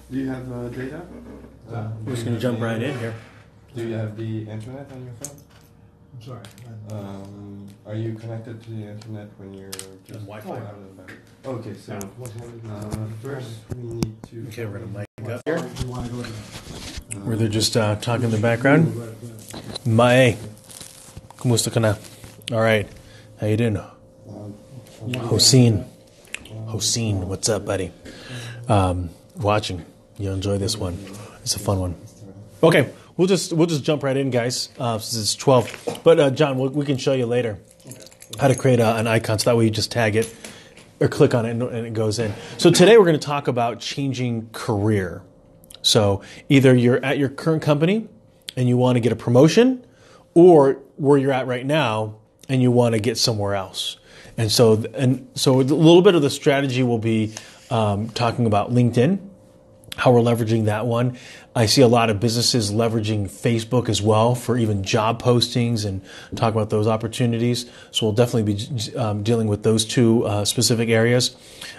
Do you have data? We're just going to jump right in here. Do you have the internet on your phone? I'm sorry. Are you connected to the internet when you're just Wi-Fi. out of the bed? Okay, so first we need to... Okay, we're going to mic up here. You want to go to Where they're just talking in the background. Mae, kumusta ka na? All right, how you doing? Hossein, what's up, buddy? Watching, you'll enjoy this one. It's a fun one. Okay, we'll just jump right in, guys. Since it's 12, but John, we can show you later how to create an icon, so that way you just tag it or click on it and it goes in. So today we're going to talk about changing career. So either you're at your current company and you want to get a promotion, or where you're at right now and you want to get somewhere else. And so a little bit of the strategy will be talking about LinkedIn, how we're leveraging that one. I see a lot of businesses leveraging Facebook as well for even job postings and talk about those opportunities. So we'll definitely be dealing with those two specific areas.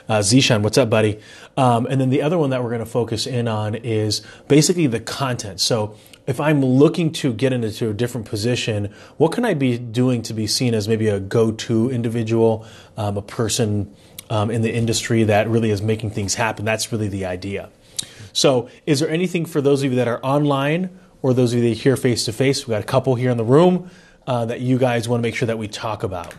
Zishan, what's up, buddy? And then the other one that we're going to focus in on is basically the content. So if I'm looking to get into a different position, what can I be doing to be seen as maybe a go-to individual, a person in the industry that really is making things happen? That's really the idea. So is there anything for those of you that are online or those of you that are here face-to-face? We've got a couple here in the room that you guys want to make sure that we talk about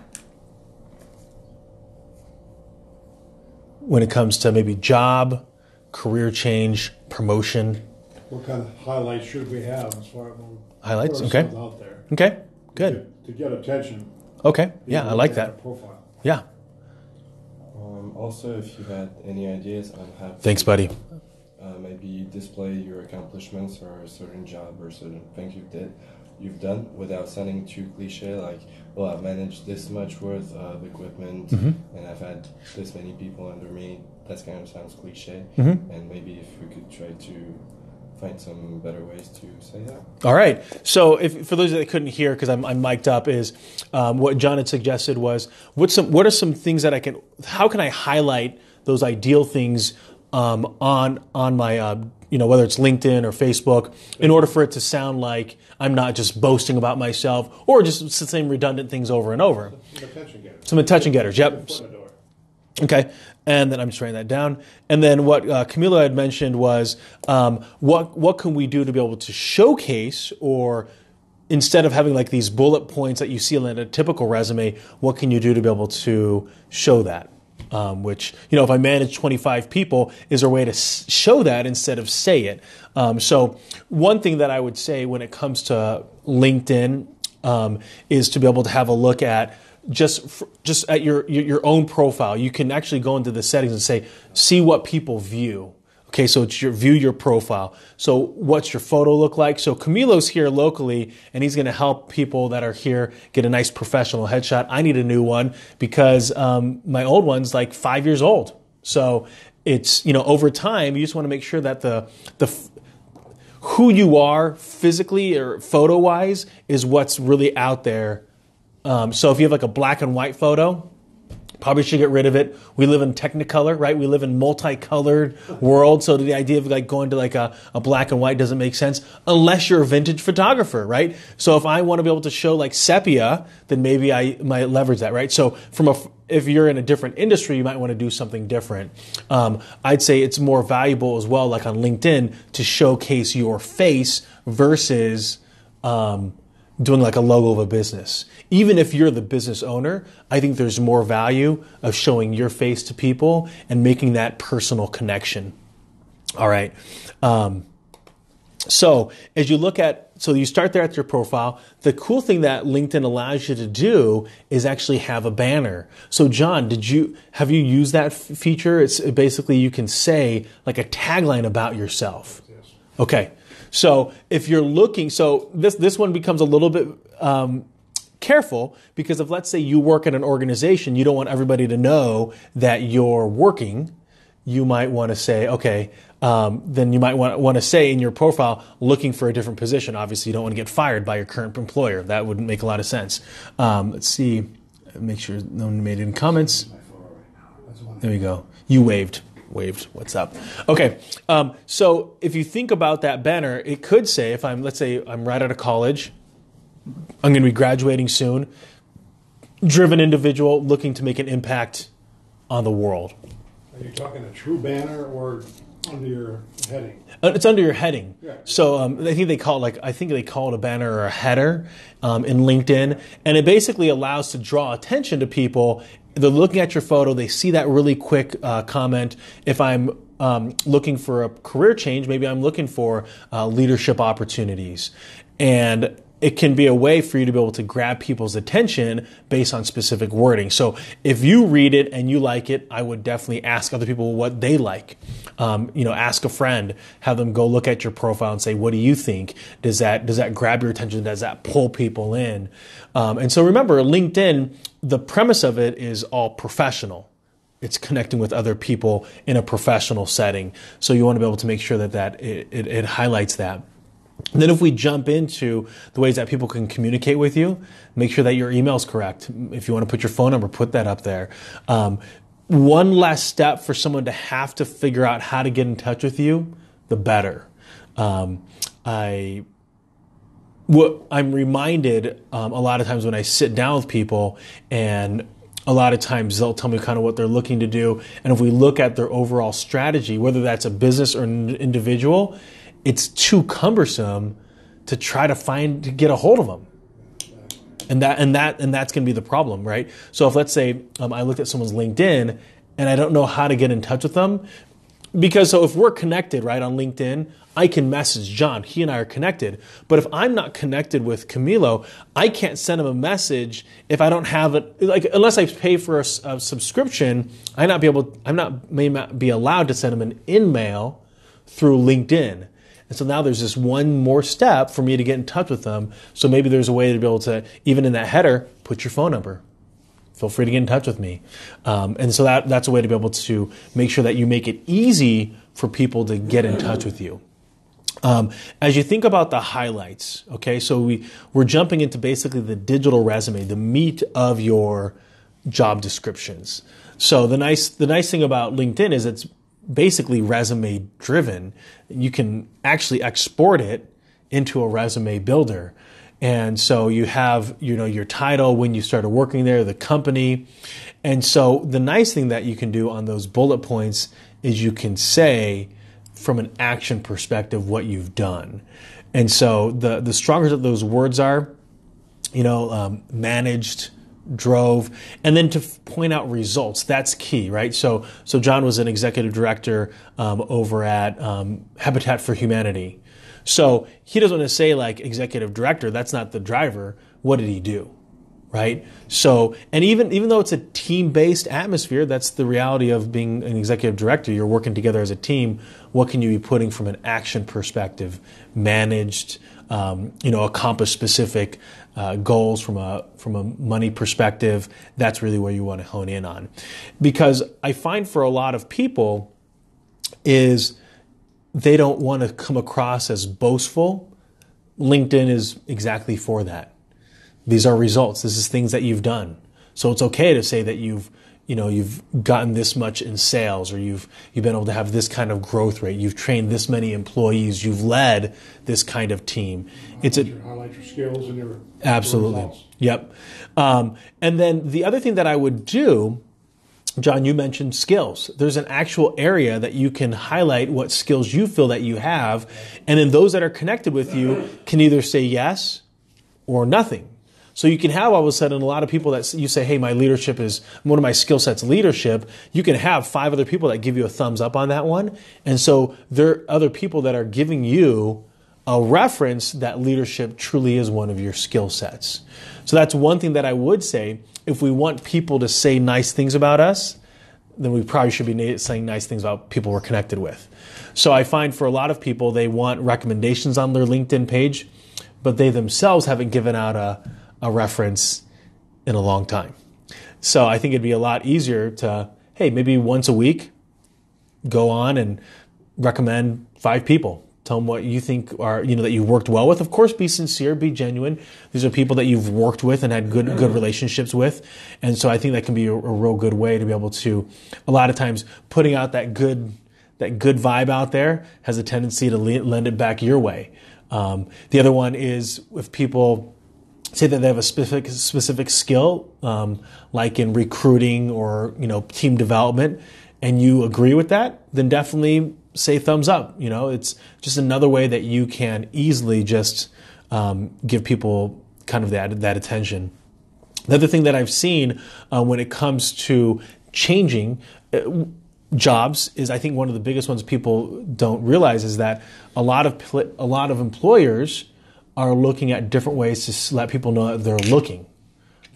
when it comes to maybe job, career change, promotion. what kind of highlights should we have as far as Highlights? Okay. out there Okay, good. to get attention? Okay, yeah, I like At our that. profile. Yeah. Also, if you had any ideas on how to Thanks, buddy. maybe display your accomplishments or a certain job or certain things you've done without sounding too cliche, like, well, I've managed this much worth of equipment and I've had this many people under me. That kind of sounds cliche. And maybe if we could try to find some better ways to say that. All right. So if for those that couldn't hear, because I'm mic'd up, is what John had suggested was what are some things that how can I highlight those ideal things on my whether it's LinkedIn or Facebook, in order for it to sound like I'm not just boasting about myself or just the same redundant things over and over. Some attention getters. Yep. Okay. And then I'm just writing that down. And then what Camilo had mentioned was what can we do to be able to showcase, or instead of having like these bullet points that you see in a typical resume, what can you do to be able to show that? Which, if I manage 25 people, is there a way to show that instead of say it? So one thing that I would say when it comes to LinkedIn is to be able to have a look at just at your own profile. You can actually go into the settings and say, see what people view. Okay, so it's view your profile. So what's your photo look like? So Camilo's here locally, and he's going to help people that are here get a nice professional headshot. I need a new one because my old one's like 5 years old. So it's, over time, you just want to make sure that the who you are physically or photo-wise is what's really out there. So if you have like a black and white photo, probably should get rid of it. We live in Technicolor, right? We live in multicolored world. So the idea of like going to like a black and white doesn't make sense unless you're a vintage photographer, right? So if I want to be able to show like sepia, then maybe I might leverage that, right? So if you're in a different industry, you might want to do something different. I'd say it's more valuable as well, like on LinkedIn, to showcase your face versus doing like a logo of a business. Even if you're the business owner, I think there's more value of showing your face to people and making that personal connection. All right. So as you you start there at your profile. The cool thing that LinkedIn allows you to do is actually have a banner. So John, have you used that feature? It's basically you can say like a tagline about yourself. Yes. Okay. So if you're looking, this one becomes a little bit careful, because if, let's say, you work at an organization, you don't want everybody to know that you're working. You might want to say, okay, then you might want to say in your profile, looking for a different position. Obviously, you don't want to get fired by your current employer. That wouldn't make a lot of sense. Let's see, make sure no one made any comments. There we go. You waved. waved. What's up? Okay. So if you think about that banner, it could say, let's say I'm right out of college, I'm going to be graduating soon, driven individual looking to make an impact on the world. Are you talking a true banner or under your heading? It's under your heading. Yeah. So I think they call it a banner or a header in LinkedIn, and it basically allows to draw attention to people. They're looking at your photo. They see that really quick comment. If I'm looking for a career change, maybe I'm looking for leadership opportunities, and it can be a way for you to be able to grab people's attention based on specific wording. So if you read it and you like it, I would definitely ask other people what they like. Ask a friend, have them go look at your profile and say, what do you think? Does that grab your attention? Does that pull people in? And so remember, LinkedIn, the premise of it is all professional. It's connecting with other people in a professional setting. So you want to be able to make sure that it highlights that. And then if we jump into the ways that people can communicate with you, make sure that your email is correct. If you want to put your phone number, put that up there. One less step for someone to have to figure out how to get in touch with you, the better. I'm reminded a lot of times when I sit down with people, and a lot of times they'll tell me kind of what they're looking to do. And if we look at their overall strategy, whether that's a business or an individual, it's too cumbersome to try to get a hold of them. And that's going to be the problem, right? So if, let's say, I looked at someone's LinkedIn and I don't know how to get in touch with them, so if we're connected, right, on LinkedIn, I can message John. He and I are connected. But if I'm not connected with Camilo, I can't send him a message if I don't have it. Unless I pay for a subscription, I may not be allowed to send him an email through LinkedIn. And so now there's this one more step for me to get in touch with them. So maybe there's a way to be able to, even in that header, put your phone number. Feel free to get in touch with me. And so that's a way to be able to make sure that you make it easy for people to get in touch with you. As you think about the highlights, okay, so we're jumping into basically the digital resume, the meat of your job descriptions. So the nice thing about LinkedIn is it's basically resume driven. You can actually export it into a resume builder. And so you have, your title, when you started working there, the company. And so the nice thing that you can do on those bullet points is you can say from an action perspective what you've done. And so the stronger that those words are, managed, drove, and then to point out results. That's key, right? So John was an executive director over at Habitat for Humanity. So he doesn't want to say like executive director. That's not the driver. What did he do, right? So, and even though it's a team-based atmosphere, that's the reality of being an executive director. You're working together as a team. What can you be putting from an action perspective? Managed, accomplish specific goals from a money perspective. That's really where you want to hone in on. Because I find for a lot of people is they don't want to come across as boastful. LinkedIn is exactly for that. These are results. This is things that you've done. So it's okay to say that you've gotten this much in sales, or you've been able to have this kind of growth rate. You've trained this many employees. You've led this kind of team. Highlight your skills and your absolutely. results. Yep. And then the other thing that I would do, John, you mentioned skills. There's an actual area that you can highlight what skills you feel that you have, and then those that are connected with you can either say yes or nothing. So you can have all of a sudden a lot of people that you say, hey, my leadership is, one of my skill sets, leadership. You can have 5 other people that give you a thumbs up on that one. And so there are other people that are giving you a reference that leadership truly is one of your skill sets. So that's one thing that I would say. If we want people to say nice things about us, then we probably should be saying nice things about people we're connected with. So I find for a lot of people, they want recommendations on their LinkedIn page, but they themselves haven't given out a reference in a long time. So I think it'd be a lot easier to, hey, maybe once a week, go on and recommend 5 people Tell them what you think are, that you worked well with. Of course, be sincere, be genuine. These are people that you've worked with and had good relationships with. And so I think that can be a real good way to be able to, a lot of times, putting out that good vibe out there has a tendency to lend it back your way. The other one is if people say that they have a specific skill, like in recruiting or, team development, and you agree with that, then definitely say thumbs up. It's just another way that you can easily just give people kind of that attention. The other thing that I've seen when it comes to changing jobs is, I think one of the biggest ones people don't realize is that a lot of employers are looking at different ways to let people know that they're looking.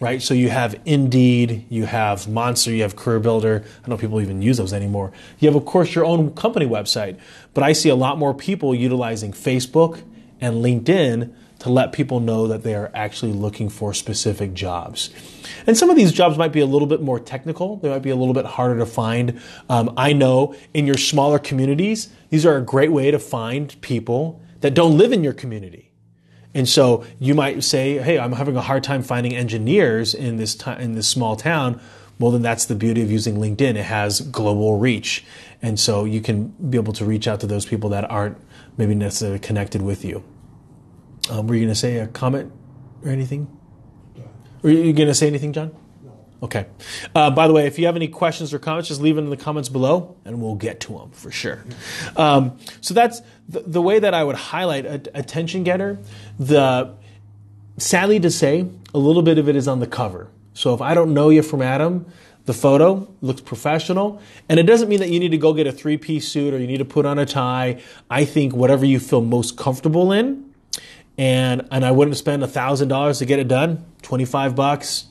Right? So you have Indeed, you have Monster, you have Career Builder. I don't know if people even use those anymore. You have, of course, your own company website. But I see a lot more people utilizing Facebook and LinkedIn to let people know that they are actually looking for specific jobs. And some of these jobs might be a little bit more technical. They might be a little bit harder to find. I know in your smaller communities, these are a great way to find people that don't live in your community. And so you might say, hey, I'm having a hard time finding engineers in this small town. Well, then that's the beauty of using LinkedIn. It has global reach. And so you can be able to reach out to those people that aren't maybe necessarily connected with you. Were you going to say a comment or anything? Were you going to say anything, John? Okay. By the way, if you have any questions or comments, just leave them in the comments below, and we'll get to them for sure. So that's the way that I would highlight attention getter. Sadly to say, a little bit of it is on the cover. So if I don't know you from Adam, the photo looks professional, and it doesn't mean that you need to go get a 3-piece suit or you need to put on a tie. I think whatever you feel most comfortable in, and I wouldn't spend $1,000 to get it done. $25.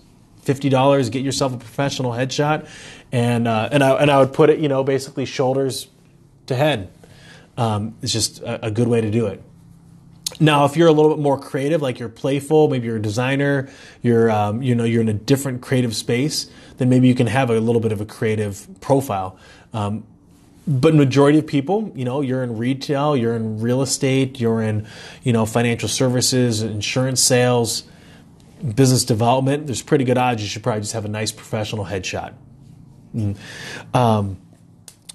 $50, get yourself a professional headshot, and I would put it, basically shoulders to head. It's just a good way to do it. Now, if you're a little bit more creative, like you're playful, maybe you're a designer, you're in a different creative space, then maybe you can have a little bit of a creative profile. But majority of people, you're in retail, you're in real estate, you're in, financial services, insurance sales, business development, there's pretty good odds you should probably just have a nice professional headshot. And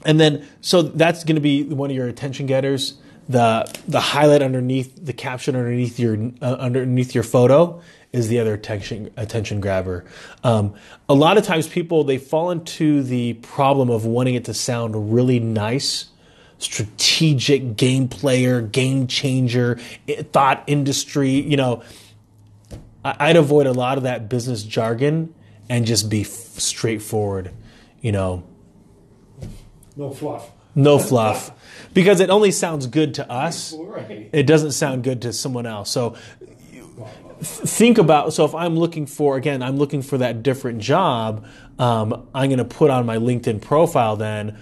then, so that's going to be one of your attention getters. The highlight underneath, the caption underneath your photo is the other attention grabber. A lot of times people, they fall into the problem of wanting it to sound really nice, strategic, game player, game changer, thought industry, I'd avoid a lot of that business jargon and just be straightforward, No fluff. No fluff. Because it only sounds good to us. Right. It doesn't sound good to someone else. So think about, so if I'm looking for that different job, I'm going to put on my LinkedIn profile then,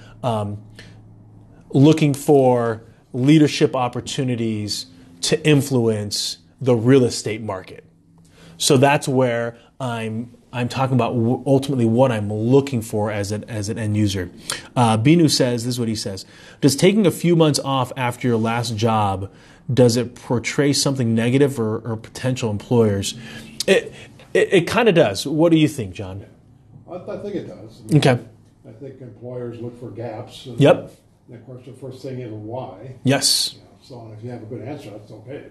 looking for leadership opportunities to influence the real estate market. So that's where I'm talking about ultimately what I'm looking for as an end user. Binu says, this is what he says: does taking a few months off after your last job, does it portray something negative or potential employers? It kind of does. What do you think, John? I think it does. Okay. I think employers look for gaps. And Yep. And of course, the first thing is why. Yes. So if you have a good answer, that's okay.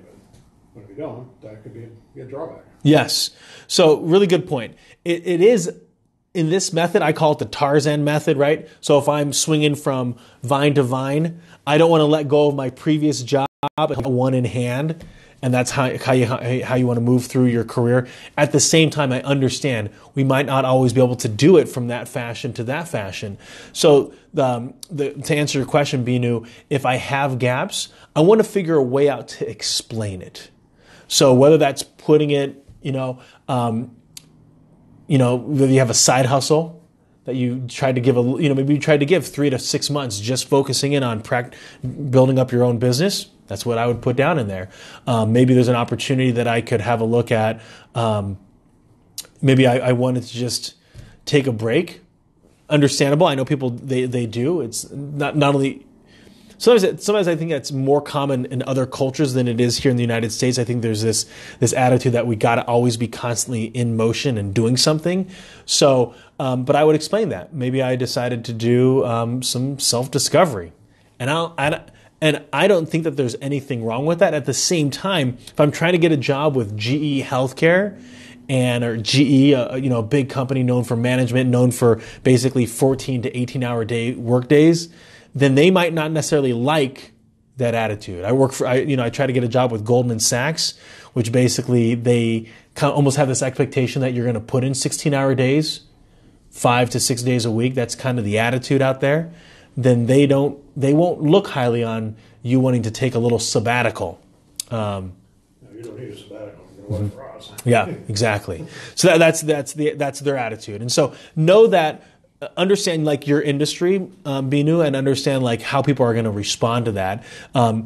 But if you don't, that could be a drawback. Yes. So really good point. It is, in this method, I call it the Tarzan method, right? So if I'm swinging from vine to vine, I don't want to let go of my previous job, one in hand, and that's how you want to move through your career. At the same time, I understand we might not always be able to do it from that fashion to that fashion. So to answer your question, Binu, if I have gaps, I want to figure a way out to explain it. So whether that's putting it, whether you have a side hustle that you tried to give maybe you tried to give 3 to 6 months just focusing in on building up your own business. That's what I would put down in there. Maybe there's an opportunity that I could have a look at. Maybe I wanted to just take a break. Understandable. I know people, they do. It's not only, sometimes I think that's more common in other cultures than it is here in the United States. I think there's this attitude that we got to always be constantly in motion and doing something. So, but I would explain that. Maybe I decided to do some self-discovery, and I don't think that there's anything wrong with that. At the same time, if I'm trying to get a job with GE Healthcare, or GE, a big company known for management, known for basically 14 to 18-hour work days, then they might not necessarily like that attitude. I try to get a job with Goldman Sachs, which basically they almost have this expectation that you're going to put in 16-hour days, 5 to 6 days a week. That's kind of the attitude out there. Then they won't look highly on you wanting to take a little sabbatical. No, you don't need a sabbatical. You're going to work for us. Yeah, exactly. So that's their attitude. And so know that, understand like your industry, Binu, and understand like how people are going to respond to that. I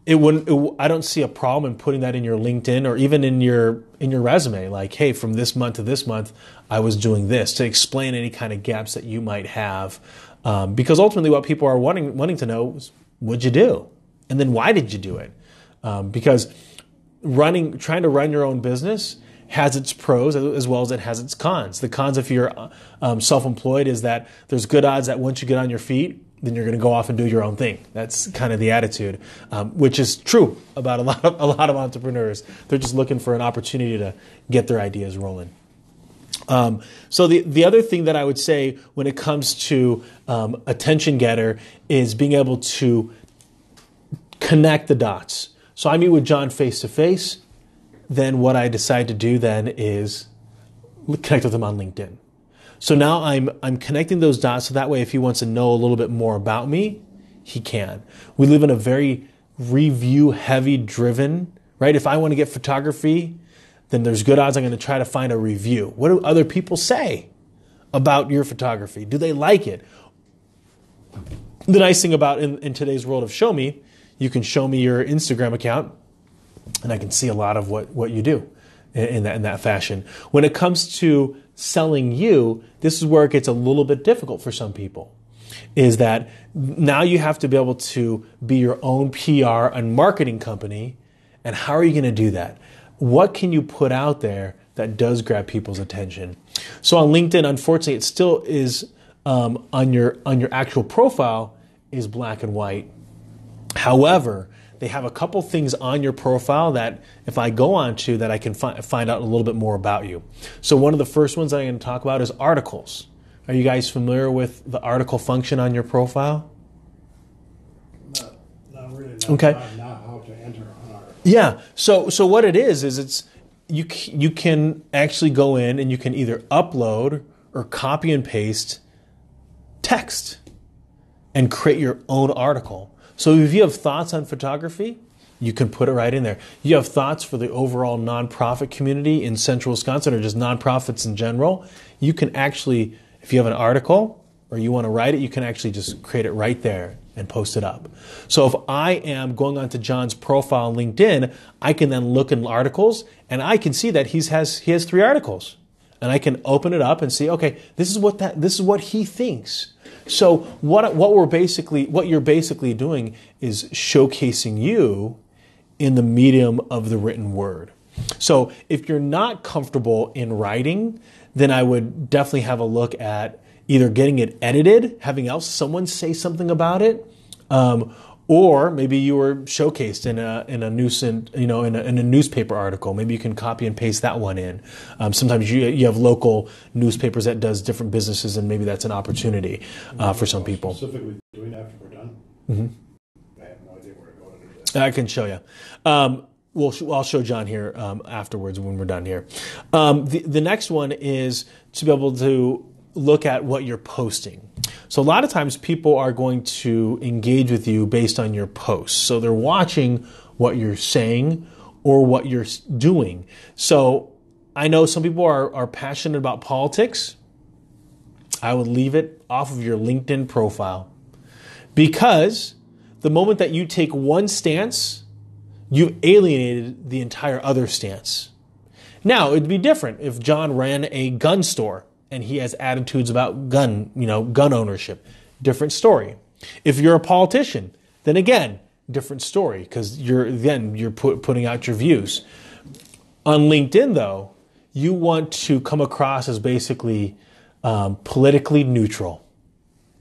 don't see a problem in putting that in your LinkedIn or even in your resume. Like, hey, from this month to this month, I was doing this, to explain any kind of gaps that you might have. Because ultimately what people are wanting to know is, what'd you do? And then why did you do it? Because trying to run your own business has its pros as well as it has its cons. The cons, if you're self-employed, is that there's good odds that once you get on your feet, then you're going to go off and do your own thing. That's kind of the attitude, which is true about a lot of entrepreneurs. They're just looking for an opportunity to get their ideas rolling. So the other thing that I would say when it comes to attention getter is being able to connect the dots. So I meet with John face to face. Then what I decide to do then is connect with him on LinkedIn. So now I'm connecting those dots so that way if he wants to know a little bit more about me, he can. We live in a very review heavy driven, right? If I want to get photography, then there's good odds I'm going to try to find a review. What do other people say about your photography? Do they like it? The nice thing about in today's world of Show Me, you can show me your Instagram account and I can see a lot of what you do in that fashion. When it comes to selling you, this is where it gets a little bit difficult for some people, is that now you have to be able to be your own PR and marketing company. And how are you going to do that? What can you put out there that does grab people's attention? So on LinkedIn, unfortunately, it still is on your actual profile is black and white. However, they have a couple things on your profile that if I go on to that I can find out a little bit more about you. So one of the first ones I'm going to talk about is articles. Are you guys familiar with the article function on your profile? Not really. Okay. Not how to enter an article. Yeah. So what it is it's you can actually go in and you can either upload or copy and paste text and create your own article. So if you have thoughts on photography, you can put it right in there. You have thoughts for the overall nonprofit community in Central Wisconsin or just nonprofits in general, you can actually, if you have an article or you want to write it, you can actually just create it right there and post it up. So if I am going onto John's profile on LinkedIn, I can then look in articles and I can see that he has 3 articles. And I can open it up and see, okay, this is what he thinks. So what you're basically doing is showcasing you in the medium of the written word. So if you're not comfortable in writing, then I would definitely have a look at either getting it edited, having someone say something about it, or maybe you were showcased in a newspaper article. Maybe you can copy and paste that one in. Sometimes you have local newspapers that does different businesses, and maybe that's an opportunity for some people. Specifically doing that after we're done. Mm-hmm. I have no idea where to go to do that. I can show you. I'll show John here afterwards when we're done here. The next one is to be able to look at what you're posting. So a lot of times people are going to engage with you based on your posts. So they're watching what you're saying or what you're doing. So I know some people are passionate about politics. I would leave it off of your LinkedIn profile, because the moment that you take one stance, you've alienated the entire other stance. Now, it'd be different if John ran a gun store and he has attitudes about gun ownership. Different story. If you're a politician, then again, different story because you're putting out your views. On LinkedIn, though, you want to come across as basically politically neutral.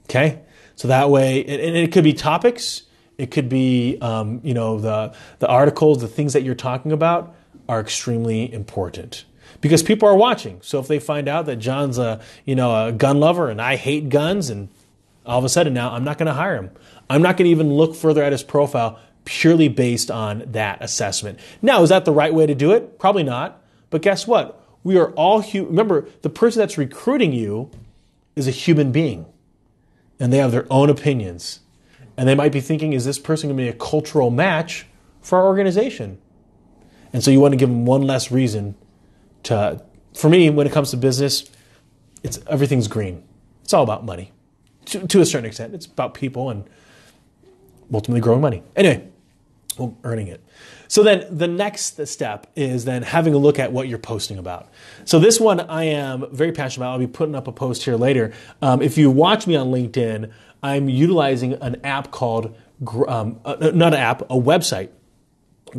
Okay, so that way, and it could be topics, it could be the articles, the things that you're talking about are extremely important because people are watching. So if they find out that John's a gun lover and I hate guns, and all of a sudden now I'm not going to hire him. I'm not going to even look further at his profile purely based on that assessment. Now, is that the right way to do it? Probably not. But guess what? We are all remember, the person that's recruiting you is a human being, and they have their own opinions. And they might be thinking, is this person going to be a cultural match for our organization? And so you want to give them one less reason for me, when it comes to business, everything's green. It's all about money. To a certain extent, it's about people and ultimately growing money. Anyway, well, earning it. So then the next step is then having a look at what you're posting about. So this one I am very passionate about. I'll be putting up a post here later. If you watch me on LinkedIn, I'm utilizing an app called, not an app, a website,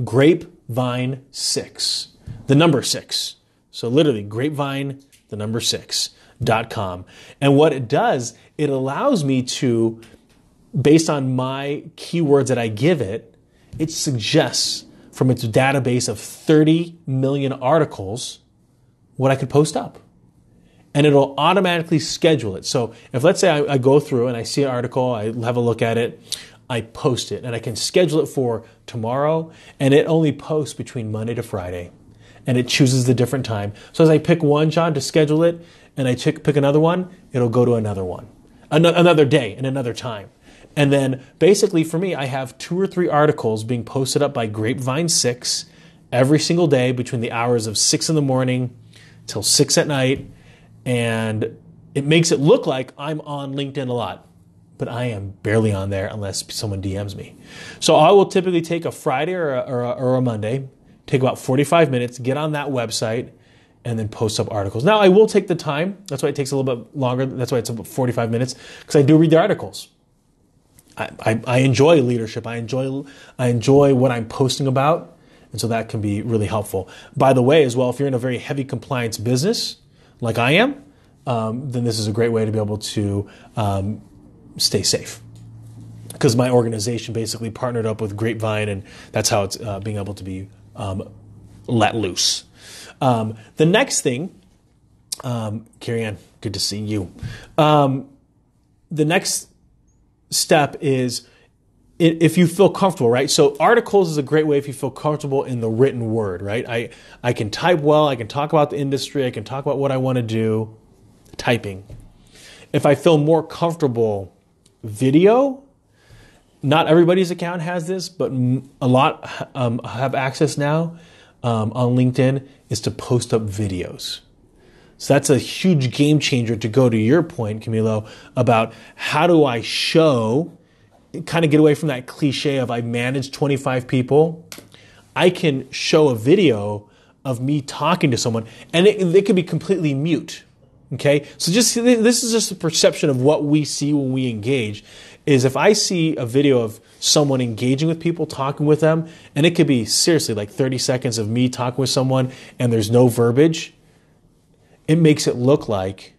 Grapevine 6, the number 6. So literally Grapevine, the number 6.com. And what it does, it allows me to, based on my keywords that I give it, it suggests from its database of 30 million articles what I could post up. And it'll automatically schedule it. So if let's say I go through and I see an article, I have a look at it, I post it, and I can schedule it for tomorrow, and it only posts between Monday to Friday. And it chooses the different time. So as I pick one, John, to schedule it, and I pick another one, it'll go to another one, another day and another time. And then basically for me, I have 2 or 3 articles being posted up by Grapevine 6 every single day between the hours of 6 in the morning till 6 at night. And it makes it look like I'm on LinkedIn a lot, but I am barely on there unless someone DMs me. So I will typically take a Friday or a Monday, take about 45 minutes, get on that website, and then post up articles. Now, I will take the time. That's why it takes a little bit longer. That's why it's about 45 minutes, because I do read the articles. I enjoy leadership. I enjoy what I'm posting about, and so that can be really helpful. By the way, as well, if you're in a very heavy compliance business, like I am, then this is a great way to be able to stay safe. Because my organization basically partnered up with Grapevine, and that's how it's being able to be let loose. The next thing, Keri Ann, good to see you. The next step is if you feel comfortable, right? So articles is a great way if you feel comfortable in the written word, right? I can type well, I can talk about the industry, I can talk about what I want to do, typing. If I feel more comfortable video, not everybody's account has this, but a lot have access now on LinkedIn, is to post up videos. So that's a huge game changer, to go to your point, Camilo, about how do I show, kind of get away from that cliche of I manage 25 people. I can show a video of me talking to someone, and it could be completely mute. Okay, so this is just a perception of what we see when we engage. Is if I see a video of someone engaging with people, talking with them, and it could be seriously like 30 seconds of me talking with someone and there's no verbiage, it makes it look like,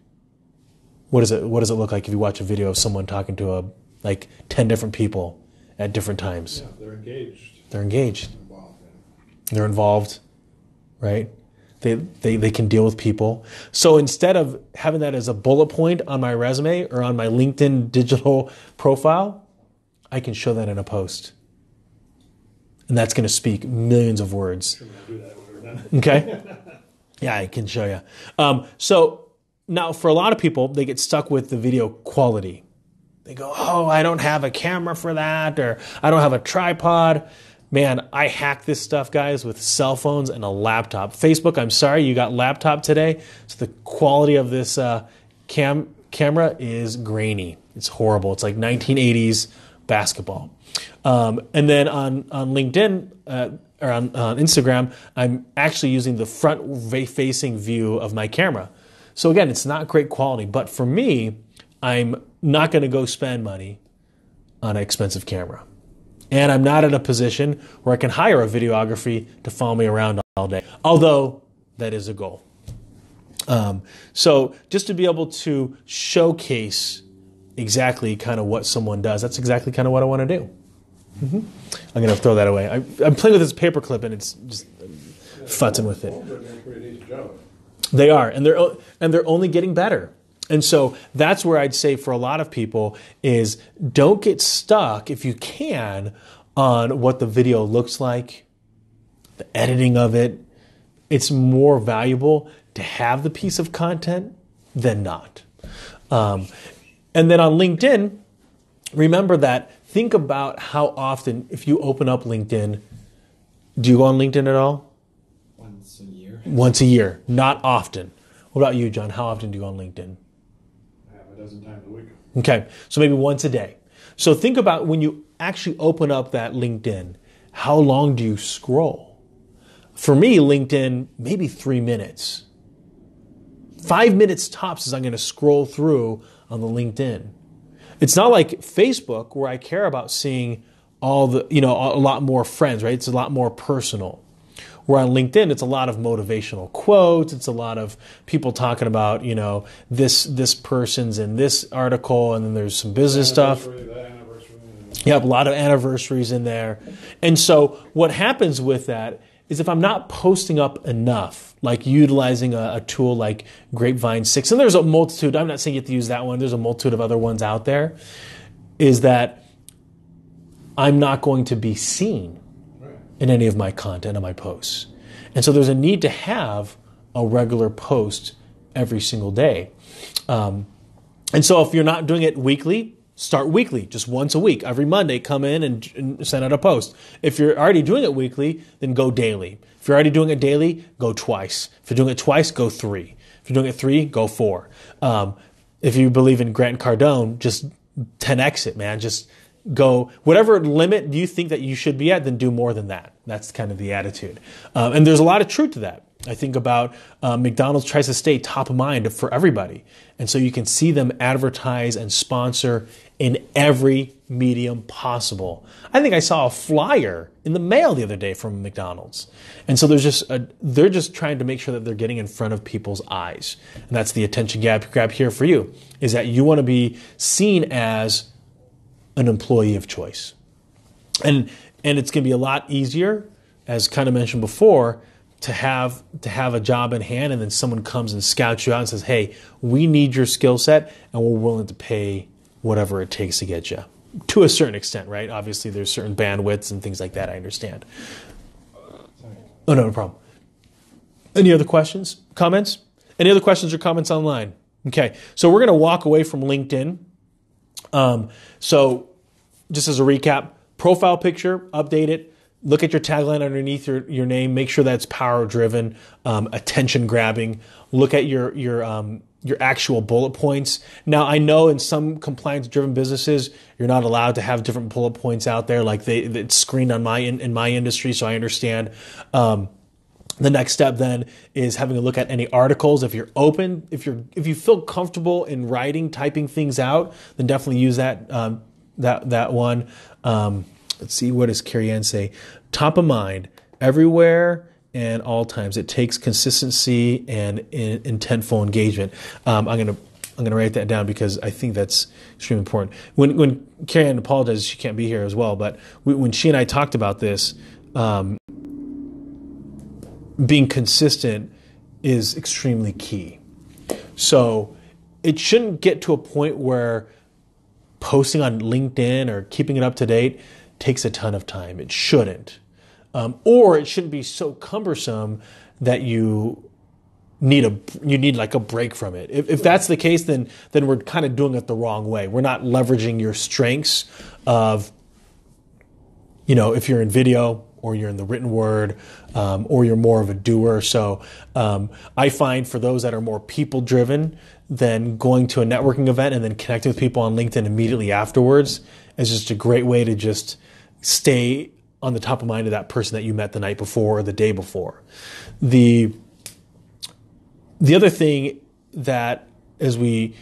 what does it look like if you watch a video of someone talking to like 10 different people at different times? Yeah, they're engaged. They're engaged. Involved, yeah. They're involved, right? They can deal with people. So instead of having that as a bullet point on my resume or on my LinkedIn digital profile, I can show that in a post. And that's going to speak millions of words. Sure, we'll do that when we're done. Okay? Yeah, I can show you. So now for a lot of people, they get stuck with the video quality. They go, oh, I don't have a camera for that, or I don't have a tripod. Man, I hack this stuff, guys, with cell phones and a laptop. Facebook, I'm sorry, you got laptop today. So the quality of this camera is grainy. It's horrible. It's like 1980s basketball. And then on LinkedIn or on Instagram, I'm actually using the front-facing view of my camera. So again, it's not great quality. But for me, I'm not going to go spend money on an expensive camera. And I'm not in a position where I can hire a videography to follow me around all day, although that is a goal. So just to be able to showcase exactly kind of what someone does, that's exactly kind of what I want to do. I'm going to throw that away. I'm playing with this paperclip and it's just futzing with it. They are, and they're only getting better. And so that's where I'd say for a lot of people is don't get stuck, if you can, on what the video looks like, the editing of it. It's more valuable to have the piece of content than not. And then on LinkedIn, remember that, think about how often, if you open up LinkedIn, do you go on LinkedIn at all? Once a year. Once a year, not often. What about you, John? How often do you go on LinkedIn? A dozen times a week. Okay, so maybe once a day. So think about when you actually open up that LinkedIn, how long do you scroll? For me, LinkedIn, maybe 3 minutes. 5 minutes tops is I'm going to scroll through on the LinkedIn. It's not like Facebook where I care about seeing all the, a lot more friends, right? It's a lot more personal. Where on LinkedIn, it's a lot of motivational quotes. It's a lot of people talking about, this person's in this article, and then there's some business stuff. Yep, a lot of anniversaries in there. And so what happens with that is if I'm not posting up enough, like utilizing a tool like Grapevine 6, and there's a multitude, I'm not saying you have to use that one, there's a multitude of other ones out there, is that I'm not going to be seen in any of my content, on my posts. And so there's a need to have a regular post every single day. And so if you're not doing it weekly, start weekly, just once a week. Every Monday, come in and send out a post. If you're already doing it weekly, then go daily. If you're already doing it daily, go twice. If you're doing it twice, go 3. If you're doing it 3, go 4. If you believe in Grant Cardone, just 10x it, man. Just go, whatever limit you think that you should be at, then do more than that. That's kind of the attitude. And there's a lot of truth to that. I think about McDonald's tries to stay top of mind for everybody. And so you can see them advertise and sponsor in every medium possible. I think I saw a flyer in the mail the other day from McDonald's. And so they're just trying to make sure that they're getting in front of people's eyes. And that's the attention grab here for you, is that you want to be seen as an employee of choice. And it's going to be a lot easier, as kind of mentioned before, to have a job in hand, and then someone comes and scouts you out and says, hey, we need your skill set and we're willing to pay whatever it takes to get you. To a certain extent, right? Obviously there's certain bandwidths and things like that, I understand. Oh, no problem. Any other questions, comments? Any other questions or comments online? Okay, so we're going to walk away from LinkedIn. So just as a recap, profile picture, update it. Look at your tagline underneath your name. Make sure that's power driven, attention grabbing. Look at your actual bullet points. Now, I know in some compliance driven businesses, you're not allowed to have different bullet points out there. Like it's screened on in my industry, so I understand. The next step then is having a look at any articles. If you're open, if you feel comfortable in writing, typing things out, then definitely use that one. Let's see, what does Keri Ann say? Top of mind, everywhere and all times. It takes consistency and intentful engagement. I'm gonna write that down because I think that's extremely important. When Keri Ann apologizes, she can't be here as well, but when she and I talked about this, being consistent is extremely key. So it shouldn't get to a point where posting on LinkedIn or keeping it up to date takes a ton of time. It shouldn't. Or it shouldn't be so cumbersome that you need like a break from it. If that's the case, then we're kind of doing it the wrong way. We're not leveraging your strengths of, if you're in video or you're in the written word, or you're more of a doer. So I find for those that are more people driven, then going to a networking event and then connecting with people on LinkedIn immediately afterwards is just a great way to just stay on the top of mind of that person that you met the night before or the day before. The other thing that, as we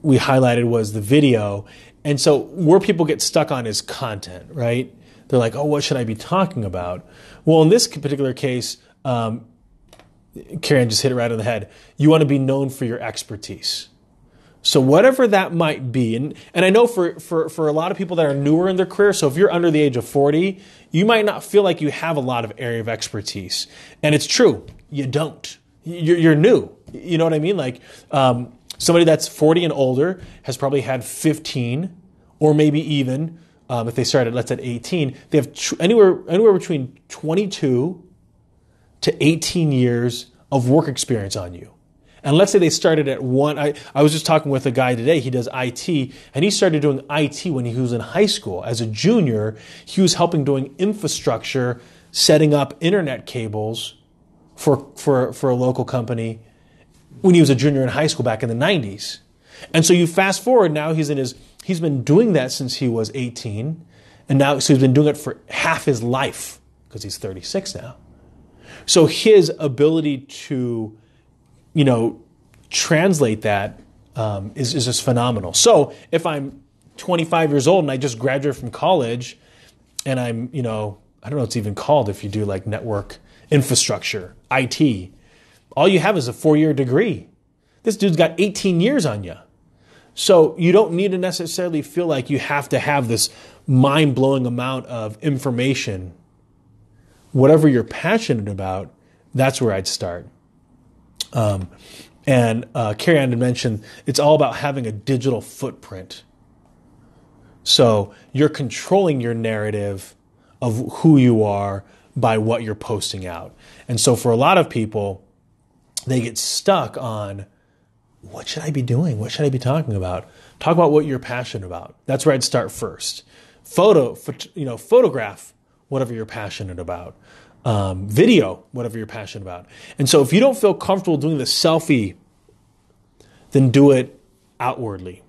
highlighted, was the video. And so where people get stuck on is content, right? they're like, oh, what should I be talking about? Well, in this particular case, Karen just hit it right on the head. You want to be known for your expertise. So whatever that might be, and I know for a lot of people that are newer in their career, so if you're under the age of 40, you might not feel like you have a lot of area of expertise. And it's true, you don't. You're new. You know what I mean? Like somebody that's 40 and older has probably had 15, or maybe even, if they started, let's say at 18, they have anywhere between 22 to 18 years of work experience on you. And let's say they started at one. I was just talking with a guy today. He does IT, and he started doing IT when he was in high school. As a junior, he was helping doing infrastructure, setting up internet cables for a local company when he was a junior in high school back in the 90s. And so you fast forward now, he's been doing that since he was 18, and now so he's been doing it for half his life because he's 36 now. So his ability to translate that is just phenomenal. So if I'm 25 years old and I just graduated from college and I'm, I don't know what it's even called if you do like network infrastructure, IT, all you have is a 4-year degree. This dude's got 18 years on you. So you don't need to necessarily feel like you have to have this mind-blowing amount of information. Whatever you're passionate about, that's where I'd start. And Keri had mentioned it's all about having a digital footprint. So you're controlling your narrative of who you are by what you're posting out. And so for a lot of people, they get stuck on what should I be doing? What should I be talking about? Talk about what you're passionate about. That's where I'd start first. Photograph whatever you're passionate about. Video, whatever you're passionate about. And so if you don't feel comfortable doing the selfie, then do it outwardly.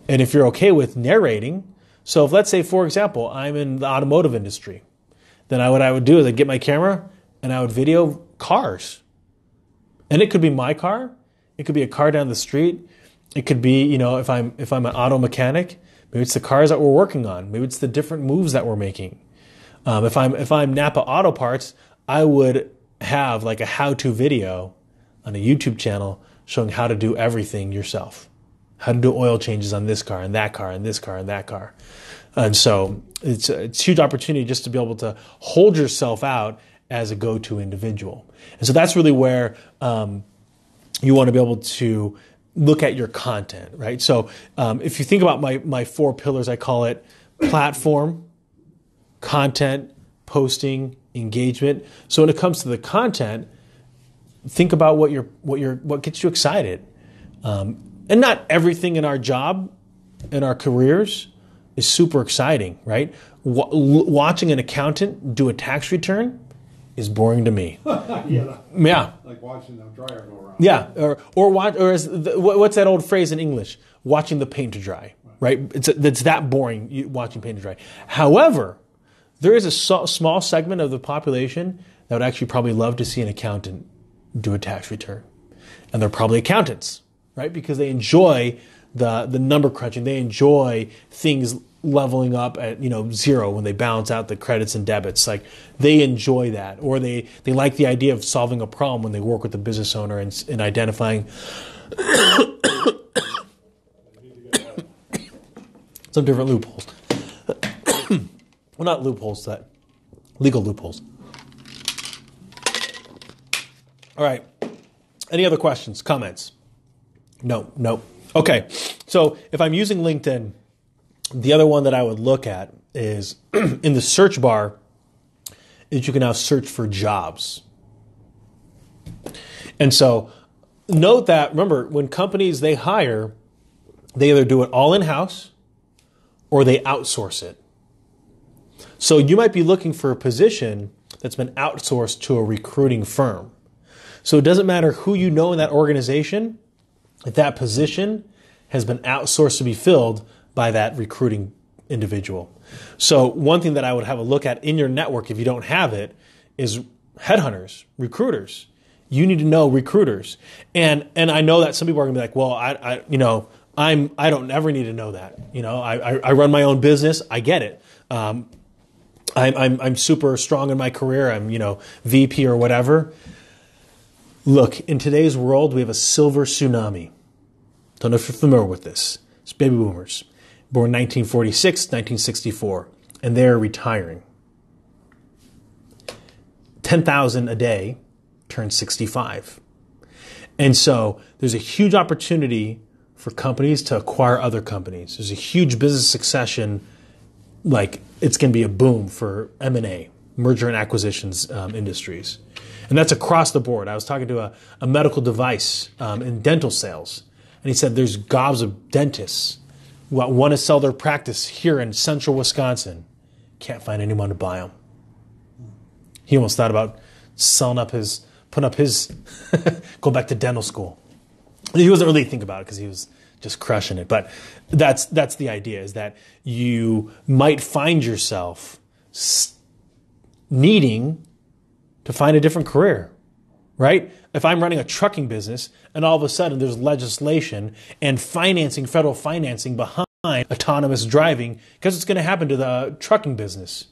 And if you're okay with narrating, so if let's say, for example, I'm in the automotive industry, then what I would do is I'd get my camera and I would video cars. And it could be my car. It could be a car down the street. It could be, if I'm an auto mechanic, maybe it's the cars that we're working on. Maybe it's the different moves that we're making. If I'm Napa Auto Parts, I would have like a how-to video on a YouTube channel showing how to do everything yourself, how to do oil changes on this car and that car and this car and that car. And so it's a huge opportunity just to be able to hold yourself out as a go-to individual. And so that's really where you want to be able to look at your content, right? So if you think about my 4 pillars, I call it platform, content, posting, engagement. So when it comes to the content, think about what gets you excited. And not everything in our job, in our careers, is super exciting, right? Watching an accountant do a tax return is boring to me. Yeah. Like watching the dryer go around. Yeah, what's that old phrase in English? Watching the paint to dry, right? It's that boring watching paint to dry. However, there is a small segment of the population that would actually probably love to see an accountant do a tax return. And they're probably accountants, right? Because they enjoy the number crunching. They enjoy things leveling up at 0 when they balance out the credits and debits. Like they enjoy that. Or they like the idea of solving a problem when they work with the business owner and identifying some different loopholes. Well, not loopholes, that legal loopholes. All right. Any other questions, comments? No. Okay. So if I'm using LinkedIn, the other one that I would look at is in the search bar is you can now search for jobs. And so note that, remember, when companies, they hire, they either do it all in-house or they outsource it. So you might be looking for a position that's been outsourced to a recruiting firm. So it doesn't matter who you know in that organization, if that position has been outsourced to be filled by that recruiting individual. So one thing that I would have a look at in your network, if you don't have it, is headhunters, recruiters. You need to know recruiters. And I know that some people are gonna be like, well, I don't ever need to know that. I run my own business. I get it. I'm super strong in my career. I'm, VP or whatever. Look, in today's world, we have a silver tsunami. Don't know if you're familiar with this. It's baby boomers, born 1946, 1964, and they're retiring. 10,000 a day turns 65. And so there's a huge opportunity for companies to acquire other companies. There's a huge business succession, like it's going to be a boom for M&A, merger and acquisitions industries. And that's across the board. I was talking to a medical device in dental sales, and he said there's gobs of dentists who want to sell their practice here in central Wisconsin. Can't find anyone to buy them. He almost thought about putting up his, go back to dental school. He wasn't really thinking about it because he was just crushing it. But that's the idea, is that you might find yourself needing to find a different career, right? If I'm running a trucking business and all of a sudden there's legislation and federal financing behind autonomous driving, because it's going to happen to the trucking business.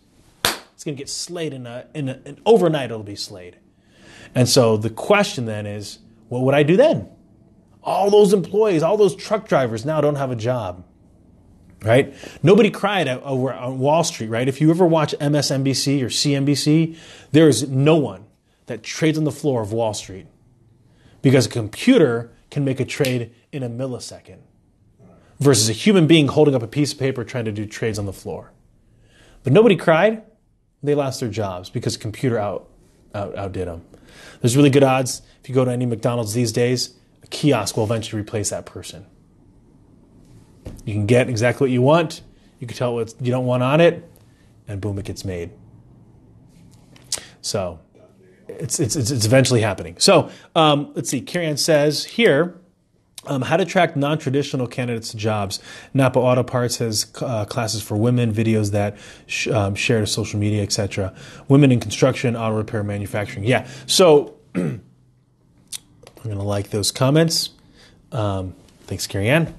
It's going to get slayed in overnight. It'll be slayed. And so the question then is, what would I do then? All those employees, all those truck drivers now don't have a job, right? Nobody cried over on Wall Street, right? If you ever watch MSNBC or CNBC, there is no one that trades on the floor of Wall Street, because a computer can make a trade in a millisecond versus a human being holding up a piece of paper trying to do trades on the floor. But nobody cried. They lost their jobs because a computer outdid them. There's really good odds, if you go to any McDonald's these days, a kiosk will eventually replace that person. You can get exactly what you want. You can tell what you don't want on it, and boom, it gets made. So it's eventually happening. So let's see. Keri says here, how to attract non-traditional candidates to jobs. Napa Auto Parts has classes for women, videos that share to social media, etc. Women in construction, auto repair, manufacturing. Yeah. So I'm going to like those comments. Thanks, Keri Ann.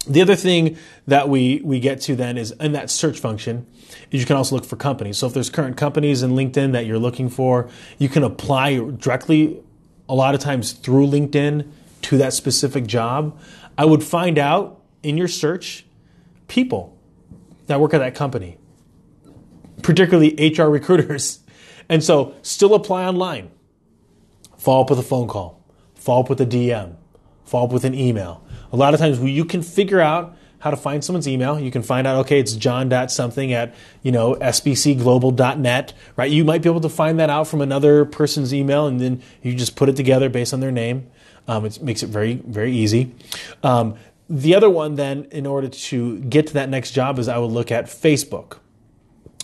The other thing that we get to then is in that search function is you can also look for companies. So if there's current companies in LinkedIn that you're looking for, you can apply directly, a lot of times through LinkedIn, to that specific job. I would find out in your search people that work at that company, particularly HR recruiters. And so still apply online. Follow up with a phone call. Follow up with a DM. Follow up with an email. A lot of times you can figure out how to find someone's email. You can find out, okay, it's john.something at, sbcglobal.net, right? You might be able to find that out from another person's email, and then you just put it together based on their name. It makes it very, very easy. The other one then, in order to get to that next job, is I would look at Facebook.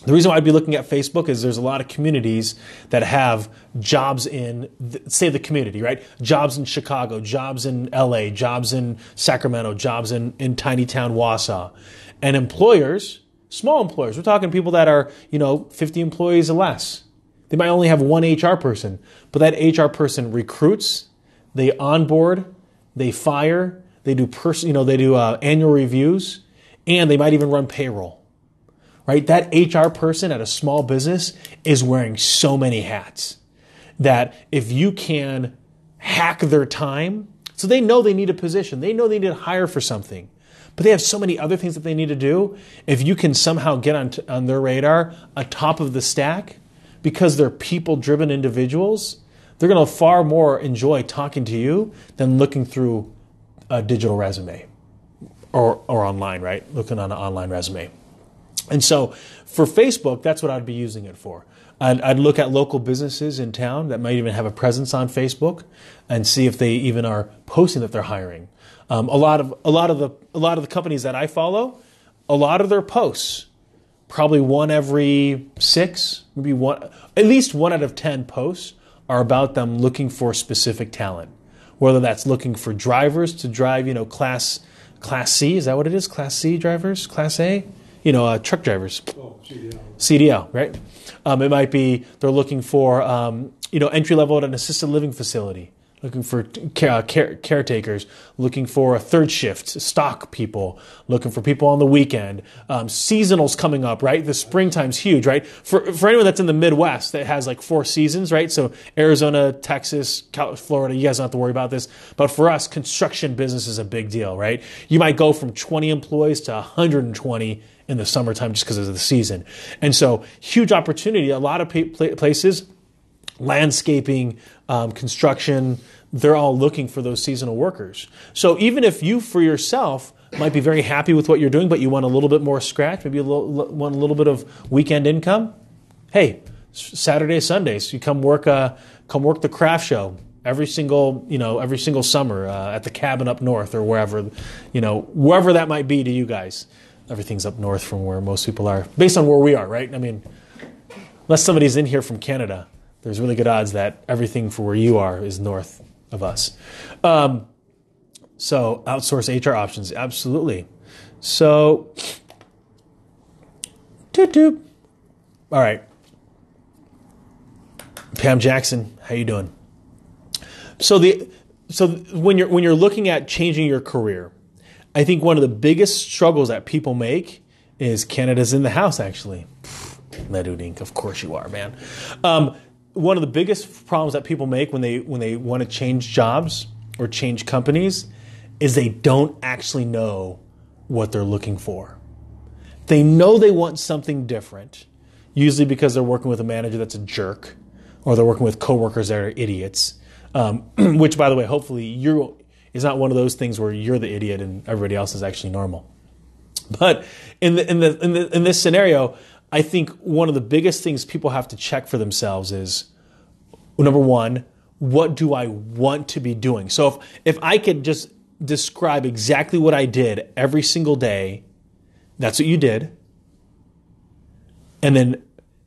The reason why I'd be looking at Facebook is there's a lot of communities that have jobs in, say, the community, right? Jobs in Chicago, jobs in LA, jobs in Sacramento, jobs in tiny town Wausau. And employers, small employers, we're talking people that are, 50 employees or less. They might only have one HR person, but that HR person recruits, they onboard, they fire, they do annual reviews, and they might even run payroll. Right? That HR person at a small business is wearing so many hats that if you can hack their time, so they know they need a position, they know they need to hire for something, but they have so many other things that they need to do. If you can somehow get on their radar, atop of the stack, because they're people-driven individuals, they're going to far more enjoy talking to you than looking through a digital resume or online, right? Looking on an online resume. And so for Facebook, that's what I'd be using it for. I'd look at local businesses in town that might even have a presence on Facebook and see if they even are posting that they're hiring. A lot of the companies that I follow, a lot of their posts, probably one every 6, maybe at least 1 out of 10 posts are about them looking for specific talent. Whether that's looking for drivers to drive, Class C, is that what it is? Class C drivers? Class A? Truck drivers. Oh, CDL. CDL, right? It might be they're looking for, entry level at an assisted living facility, looking for caretakers, looking for a third shift, stock people, looking for people on the weekend. Seasonals coming up, right? The springtime's huge, right? For anyone that's in the Midwest that has like 4 seasons, right? So Arizona, Texas, Florida, you guys don't have to worry about this. But for us, construction business is a big deal, right? You might go from 20 employees to 120 in the summertime just because of the season. And so huge opportunity. A lot of places, landscaping, construction, they're all looking for those seasonal workers. So even if you for yourself might be very happy with what you're doing, but you want a little bit more scratch, maybe want a little bit of weekend income, hey, Saturdays, Sundays, you come work the craft show every single summer at the cabin up north or wherever that might be to you guys. Everything's up north from where most people are, based on where we are, right? I mean, unless somebody's in here from Canada, there's really good odds that everything for where you are is north of us. So outsource HR options, absolutely. So, toot. All right. Pam Jackson, how you doing? So when you're looking at changing your career, I think one of the biggest struggles that people make is Canada's in the house, actually. Ledudink, of course you are, man. One of the biggest problems that people make when they want to change jobs or change companies is they don't actually know what they're looking for. They know they want something different, usually because they're working with a manager that's a jerk, or they're working with coworkers that are idiots, which, by the way, hopefully it's not one of those things where you're the idiot and everybody else is actually normal. But in this scenario, I think one of the biggest things people have to check for themselves is, number one, what do I want to be doing? So if I could just describe exactly what I did every single day, that's what you did. And then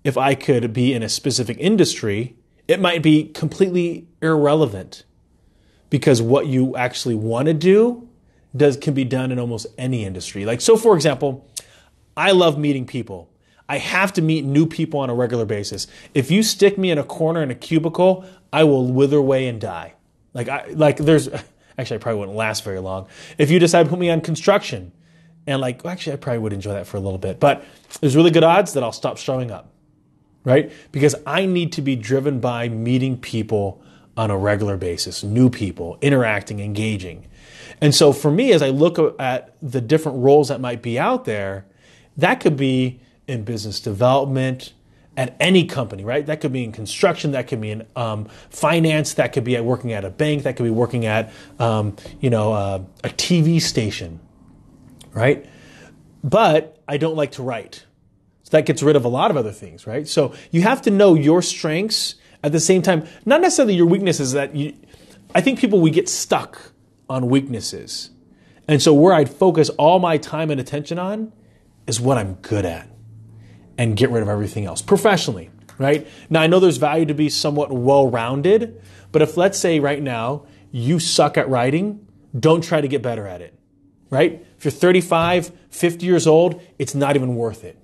if I could be in a specific industry, it might be completely irrelevant, because what you actually want to do can be done in almost any industry. Like, so for example, I love meeting people. I have to meet new people on a regular basis. If you stick me in a corner in a cubicle, I will wither away and die. Actually, I probably wouldn't last very long. If you decide to put me on construction, and I probably would enjoy that for a little bit, but there's really good odds that I'll stop showing up, right? Because I need to be driven by meeting people on a regular basis, new people, interacting, engaging. And so for me, as I look at the different roles that might be out there, that could be in business development at any company, right? That could be in construction, that could be in finance, that could be at working at a bank, that could be working at a TV station, right? But I don't like to write. So that gets rid of a lot of other things, right? So you have to know your strengths at the same time, not necessarily your weaknesses. I think we get stuck on weaknesses. And so where I'd focus all my time and attention on is what I'm good at, and get rid of everything else professionally, right? Now, I know there's value to be somewhat well-rounded, but if, let's say right now, you suck at writing, don't try to get better at it, right? If you're 35, 50 years old, it's not even worth it.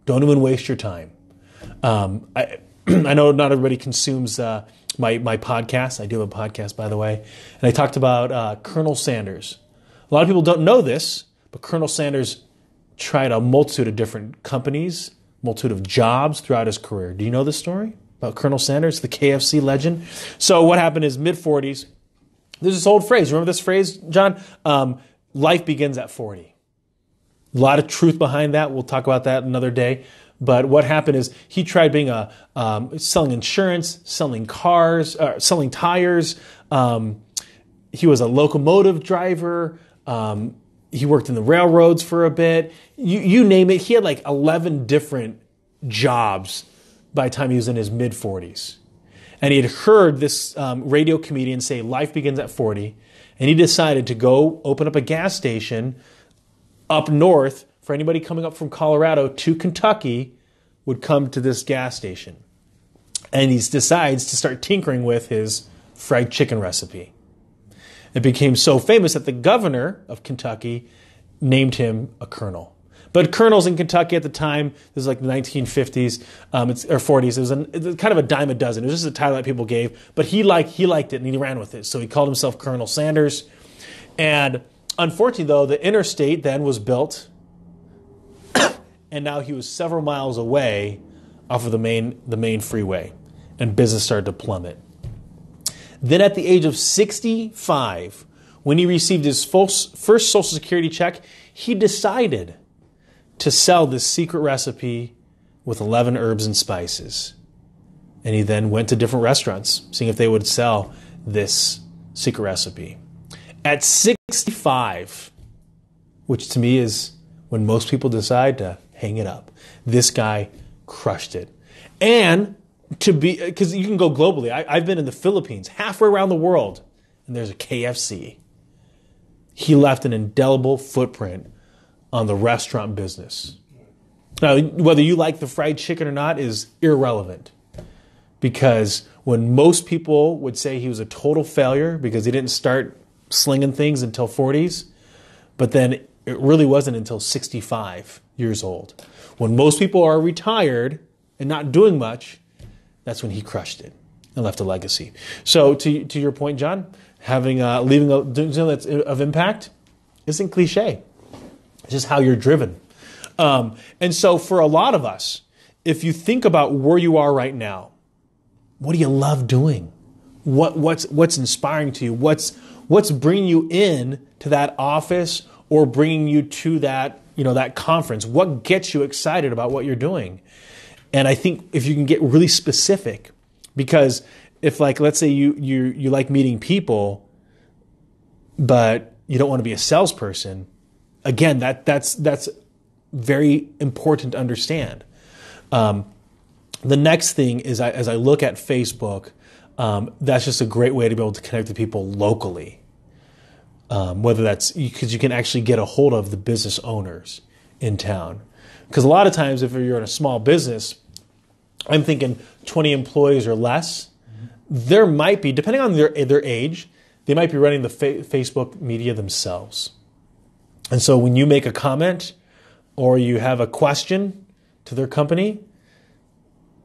Don't even waste your time. I know not everybody consumes my podcast. I do have a podcast, by the way. And I talked about Colonel Sanders. A lot of people don't know this, but Colonel Sanders tried a multitude of different companies, multitude of jobs throughout his career. Do you know this story about Colonel Sanders, the KFC legend? So what happened is mid-40s, there's this old phrase. Remember this phrase, John? Life begins at 40. A lot of truth behind that. We'll talk about that another day. But what happened is he tried being selling insurance, selling cars, selling tires. He was a locomotive driver. He worked in the railroads for a bit. You name it. He had 11 different jobs by the time he was in his mid-40s. And he had heard this radio comedian say life begins at 40. And he decided to go open up a gas station up north. For anybody coming up from Colorado to Kentucky would come to this gas station. And he decides to start tinkering with his fried chicken recipe. It became so famous that the governor of Kentucky named him a colonel. But colonels in Kentucky at the time, this is like the 1950s or 40s. It was kind of a dime a dozen. It was just a title that people gave. But he liked it and he ran with it. So he called himself Colonel Sanders. And unfortunately, though, the interstate then was built. And now he was several miles away off of the main freeway. And business started to plummet. Then at the age of 65, when he received his first Social Security check, he decided to sell this secret recipe with 11 herbs and spices. And he then went to different restaurants, seeing if they would sell this secret recipe. At 65, which to me is when most people decide to hang it up, this guy crushed it. And because you can go globally. I've been in the Philippines, halfway around the world, and there's a KFC. He left an indelible footprint on the restaurant business. Now, whether you like the fried chicken or not is irrelevant. Because when most people would say he was a total failure because he didn't start slinging things until 40s, but then it really wasn't until 65 years old. When most people are retired and not doing much, that's when he crushed it and left a legacy. So to your point, John, doing something that's of impact isn't cliche. It's just how you're driven. And so for a lot of us, if you think about where you are right now, what do you love doing? What's inspiring to you? What's bringing you in to that office or bringing you to that conference? What gets you excited about what you're doing? And I think if you can get really specific, because if let's say you like meeting people, but you don't want to be a salesperson, again, that's very important to understand. The next thing is as I look at Facebook, that's just a great way to be able to connect with people locally. Whether that's because you can actually get a hold of the business owners in town. Because a lot of times if you're in a small business, I'm thinking 20 employees or less, there might be, depending on their age, they might be running the Facebook media themselves. And so when you make a comment or you have a question to their company,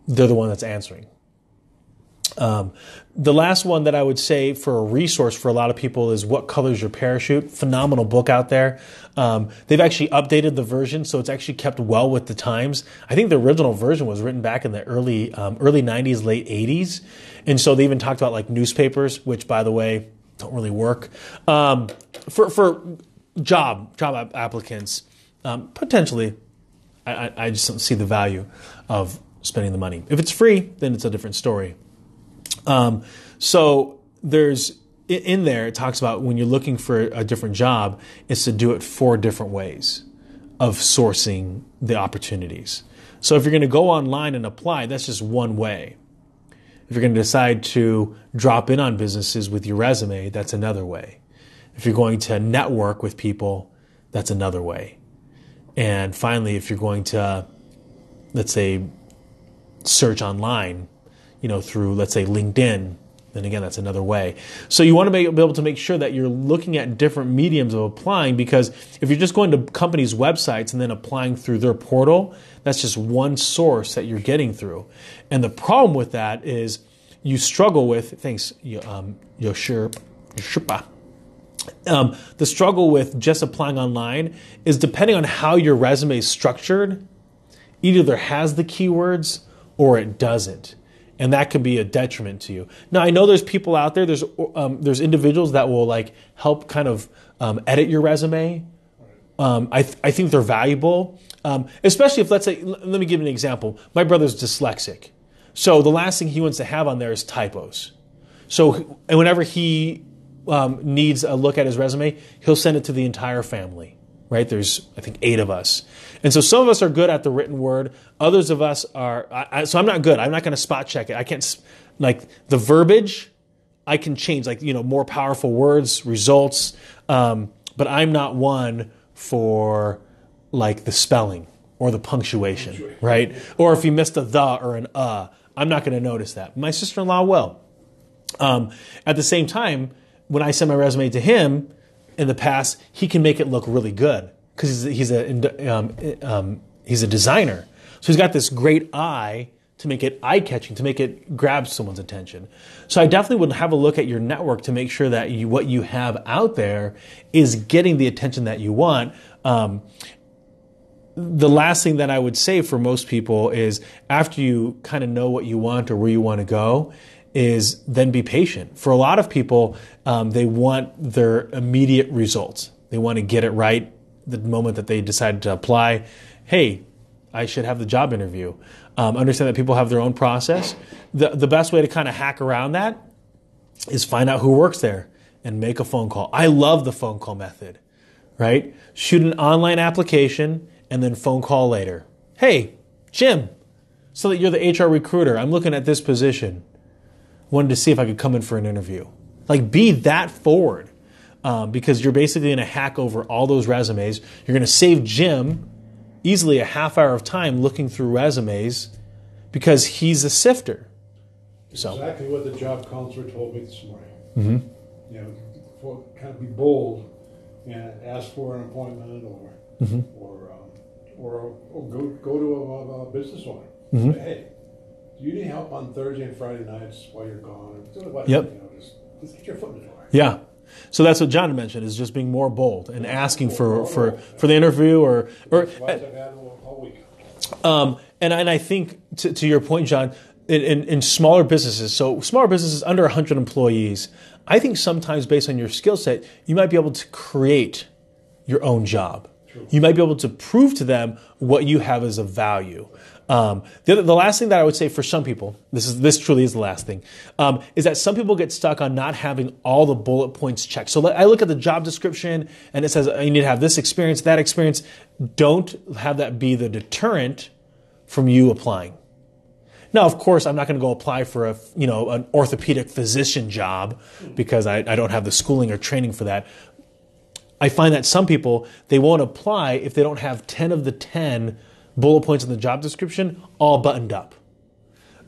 they're the one that's answering. The last one that I would say for a resource for a lot of people is What Color's Your Parachute? Phenomenal book out there. They've actually updated the version, so it's actually kept well with the times. I think the original version was written back in the early 90s, late 80s. And so they even talked about newspapers, which, by the way, don't really work. For job applicants, potentially, I just don't see the value of spending the money. If it's free, then it's a different story. So there's in there, it talks about when you're looking for a different job, it's to do it 4 different ways of sourcing the opportunities. So if you're going to go online and apply, that's just one way. If you're going to decide to drop in on businesses with your resume, that's another way. If you're going to network with people, that's another way. And finally, if you're going to, let's say, search online, through, let's say, LinkedIn, then again, that's another way. So you want to be able to make sure that you're looking at different mediums of applying, because if you're just going to companies' websites and then applying through their portal, that's just one source that you're getting through. And the problem with that is you struggle with, thanks, Sherpa. The struggle with just applying online is depending on how your resume is structured, either there has the keywords or it doesn't. And that can be a detriment to you. Now, I know there's people out there, there's individuals that will help kind of edit your resume. I think they're valuable, especially if, let's say, let me give you an example. My brother's dyslexic. So the last thing he wants to have on there is typos. So and whenever he needs a look at his resume, he'll send it to the entire family. Right? There's, I think, 8 of us. And so some of us are good at the written word. Others of us are, so I'm not good. I'm not going to spot check it. I can't, the verbiage, I can change, more powerful words, results. But I'm not one for, the spelling or the punctuation, right? Or if you missed a the or an I'm not going to notice that. My sister-in-law will. At the same time, when I send my resume to him, in the past, he can make it look really good. because he's a designer. So he's got this great eye to make it eye-catching, to make it grab someone's attention. So I definitely would have a look at your network to make sure that what you have out there is getting the attention that you want. The last thing that I would say for most people is, after you kind of know what you want or where you want to go, is then be patient. For a lot of people, they want their immediate results. They want to get it right the moment that they decide to apply. Hey, I should have the job interview. Understand that people have their own process. The best way to kind of hack around that is find out who works there and make a phone call. I love the phone call method, right? Shoot an online application and then phone call later. Hey, Jim, so that you're the HR recruiter, I'm looking at this position. Wanted to see if I could come in for an interview. Like, be that forward, because you're basically going to hack over all those resumes. You're going to save Jim easily a half hour of time looking through resumes because he's a sifter. So exactly what the job counselor told me this morning. Mm-hmm. You know, kind of be bold and ask for an appointment, or go to a business owner. Mm-hmm. Say, hey, do you need help on Thursday and Friday nights while you're gone? Yep. You know, just get your foot in the door. Yeah. So that's what John mentioned, is just being more bold and asking for the interview or and I think to your point, John, in smaller businesses, so smaller businesses under 100 employees, I think sometimes based on your skill set, you might be able to create your own job. True. You might be able to prove to them what you have as a value. The last thing that I would say for some people, this truly is the last thing, is that some people get stuck on not having all the bullet points checked. So I look at the job description and it says you need to have this experience, that experience. Don't have that be the deterrent from you applying. Now, of course, I'm not going to go apply for an orthopedic physician job because I don't have the schooling or training for that. I find that some people, they won't apply if they don't have 10 of the 10 bullet points in the job description all buttoned up.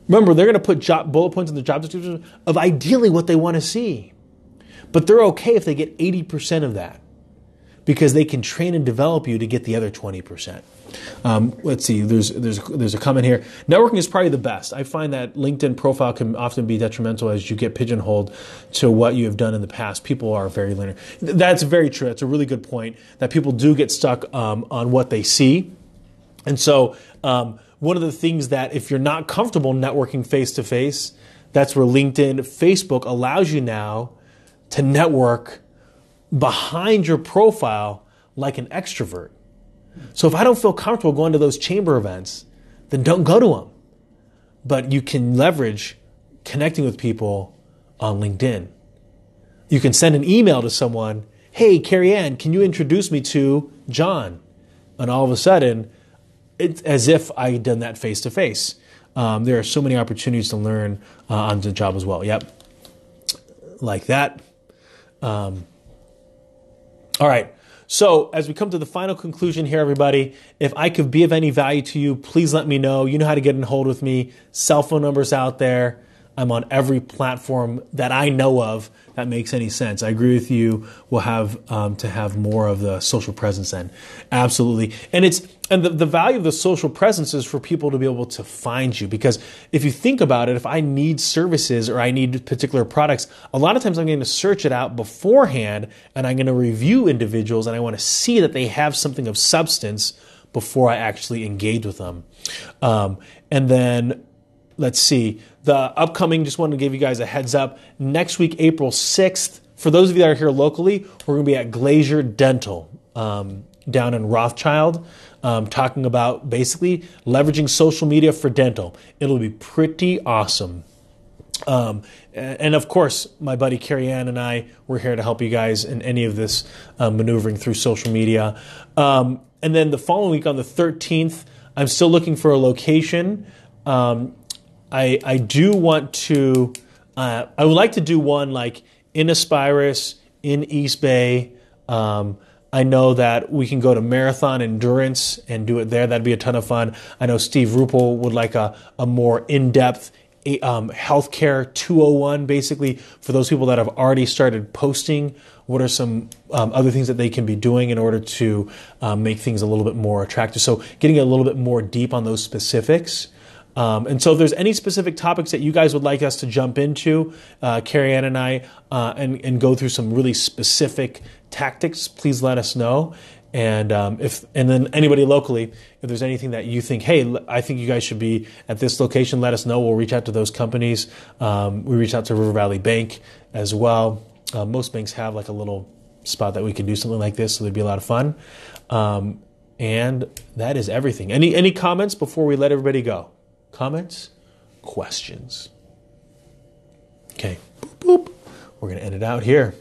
Remember, they're going to put bullet points in the job description of ideally what they want to see. But they're okay if they get 80% of that, because they can train and develop you to get the other 20%. Let's see, there's a comment here. Networking is probably the best. I find that LinkedIn profile can often be detrimental as you get pigeonholed to what you have done in the past. People are very linear. That's very true. That's a really good point, that people do get stuck on what they see. And so one of the things that, if you're not comfortable networking face-to-face, that's where LinkedIn, Facebook allows you now to network behind your profile like an extrovert. So if I don't feel comfortable going to those chamber events, then don't go to them. But you can leverage connecting with people on LinkedIn. You can send an email to someone, hey, Keri Ann, can you introduce me to John? And all of a sudden, it's as if I had done that face-to-face. There are so many opportunities to learn on the job as well. Yep. Like that. All right. So as we come to the final conclusion here, everybody, if I could be of any value to you, please let me know. You know how to get in hold with me. Cell phone numbers out there. I'm on every platform that I know of that makes any sense. I agree with you. We'll have to have more of the social presence then. Absolutely. And the value of the social presence is for people to be able to find you. Because if you think about it, if I need services or I need particular products, a lot of times I'm going to search it out beforehand and I'm going to review individuals and I want to see that they have something of substance before I actually engage with them. And then let's see, the upcoming, just wanted to give you guys a heads up. Next week, April 6th, for those of you that are here locally, we're going to be at Glacier Dental down in Rothschild, talking about basically leveraging social media for dental. It'll be pretty awesome. And of course, my buddy Keri Ann and I, we're here to help you guys in any of this maneuvering through social media. And then the following week on the 13th, I'm still looking for a location. I do want to, I would like to do one like in Aspirus, in East Bay. I know that we can go to Marathon Endurance and do it there. That'd be a ton of fun. I know Steve Ruppel would like a more in-depth healthcare 201, basically for those people that have already started posting. What are some other things that they can be doing in order to make things a little bit more attractive? So getting a little bit more deep on those specifics. And so if there's any specific topics that you guys would like us to jump into, Keri Ann and I, and go through some really specific tactics, please let us know. And and then anybody locally, if there's anything that you think, hey, I think you guys should be at this location, let us know. We'll reach out to those companies. We reach out to River Valley Bank as well. Most banks have like a little spot that we can do something like this, so it'd be a lot of fun. And that is everything. Any comments before we let everybody go? Comments? Questions? Okay. Boop, boop. We're going to end it out here.